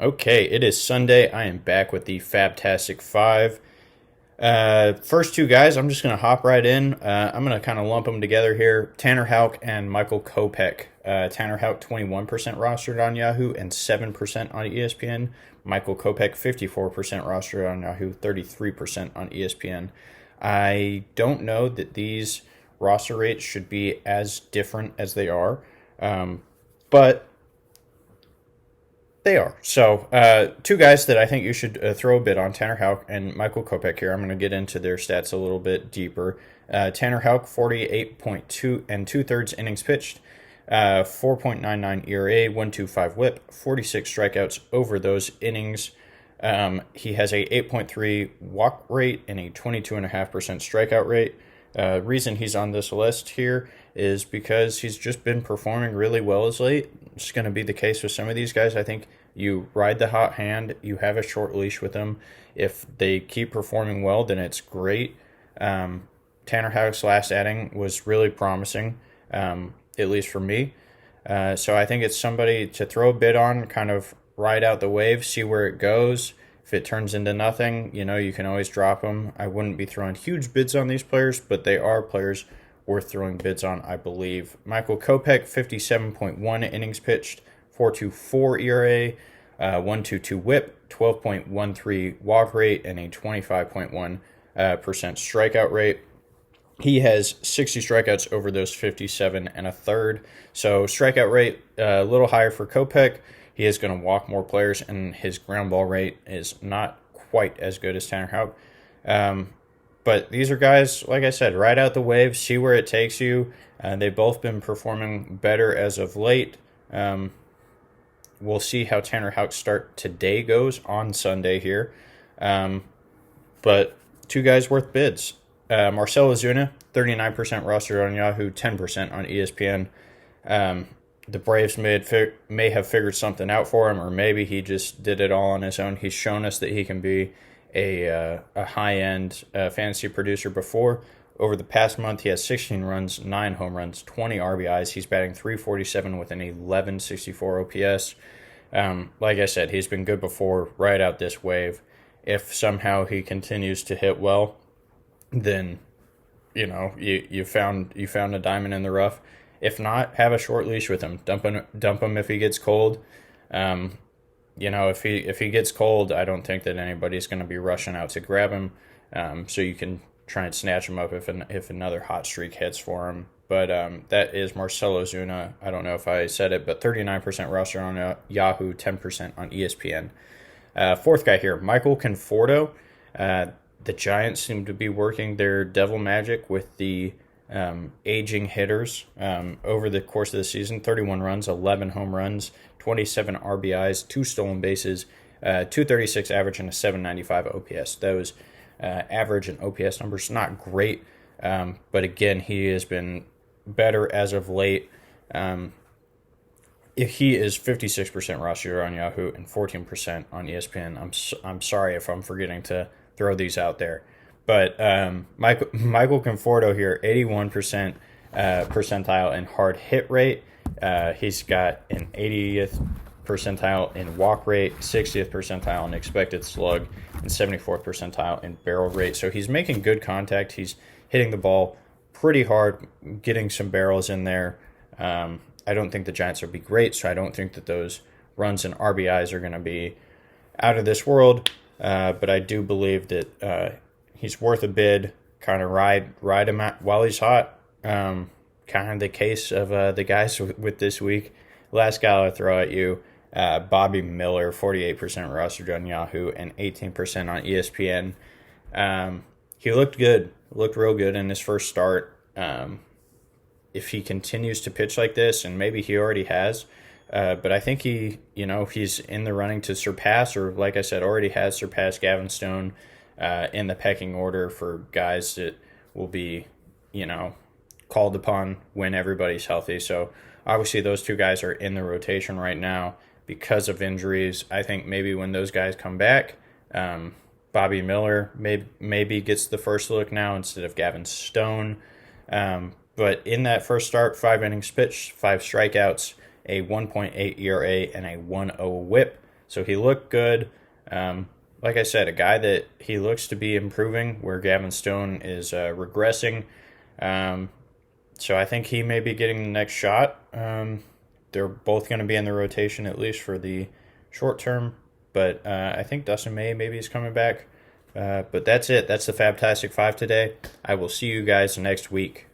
Okay, it is Sunday. I am back with the Fabtastic Five. First two guys, I'm just going to hop right in. I'm going to kind of lump them together here. Tanner Houck and Michael Kopech. Tanner Houck, 21% rostered on Yahoo and 7% on ESPN. Michael Kopech, 54% rostered on Yahoo, 33% on ESPN. I don't know that these roster rates should be as different as they are, but they are. So, two guys that I think you should throw a bid on, Tanner Houck and Michael Kopech here. I'm going to get into their stats a little bit deeper. Tanner Houck, 48.2 and two-thirds innings pitched, 4.99 ERA, 1.25 whip, 46 strikeouts over those innings. He has a 8.3 walk rate and a 22.5% strikeout rate. Reason he's on this list here is because he's just been performing really well as late. It's going to be the case with some of these guys. I think you ride the hot hand, you have a short leash with them. If they keep performing well, then it's great. Tanner Houck's last outing was really promising, at least for me. So I think it's somebody to throw a bid on, kind of ride out the wave, see where it goes. If it turns into nothing, you can always drop them. I wouldn't be throwing huge bids on these players, but they are players worth throwing bids on, I believe. Michael Kopech, 57.1 innings pitched, 4.24 ERA, 1.22 whip, 12.13 walk rate, and a 25.1% strikeout rate. He has 60 strikeouts over those 57 and a third. So strikeout rate a little higher for Kopech. He is going to walk more players, and his ground ball rate is not quite as good as Tanner Houck. But these are guys, like I said, ride out the wave, see where it takes you. They've both been performing better as of late. We'll see how Tanner Houck's start today goes on Sunday here. But two guys worth bids. Marcell Ozuna, 39% rostered on Yahoo, 10% on ESPN. The Braves may have figured something out for him, or maybe he just did it all on his own. He's shown us that he can be a high-end fantasy producer before. Over the past month, he has 16 runs, 9 home runs, 20 RBIs. He's batting .347 with an 1164 OPS. Like I said, he's been good before. Ride out this wave. If somehow he continues to hit well, then you found a diamond in the rough. If not, have a short leash with him. Dump him if he gets cold. If he gets cold, I don't think that anybody's going to be rushing out to grab him. So you can try and snatch him up if another hot streak hits for him. But that is Marcell Ozuna. I don't know if I said it, but 39% roster on Yahoo, 10% on ESPN. Fourth guy here, Michael Conforto. The Giants seem to be working their devil magic with the aging hitters over the course of the season. 31 runs, 11 home runs, 27 RBIs, 2 stolen bases, 236 average, and a 795 OPS. Those average and OPS numbers, not great, but again, he has been better as of late. He is 56% roster on Yahoo and 14% on ESPN. I'm sorry if I'm forgetting to throw these out there. But Michael Conforto here, 81% percentile in hard hit rate. He's got an 80th percentile in walk rate, 60th percentile in expected slug, and 74th percentile in barrel rate. So he's making good contact. He's hitting the ball pretty hard, getting some barrels in there. I don't think the Giants will be great, so I don't think that those runs and RBIs are going to be out of this world. But I do believe that he's worth a bid. Kind of ride him out while he's hot. Kind of the case of the guys with this week. Last guy I'll throw at you, Bobby Miller, 48% rostered on Yahoo and 18% on ESPN. He looked good, looked real good in his first start. If he continues to pitch like this, and maybe he already has, but I think he's in the running to surpass, or like I said, already has surpassed Gavin Stone in the pecking order for guys that will be, called upon when everybody's healthy. So obviously those two guys are in the rotation right now because of injuries. I think maybe when those guys come back, Bobby Miller maybe gets the first look now instead of Gavin Stone. But in that first start, 5 innings pitched, 5 strikeouts, a 1.8 ERA, and a 1.0 whip. So he looked good. Like I said, a guy that he looks to be improving where Gavin Stone is regressing. So I think he may be getting the next shot. They're both going to be in the rotation at least for the short term. But I think Dustin May maybe is coming back. But that's it. That's the Fabtastic 5 today. I will see you guys next week.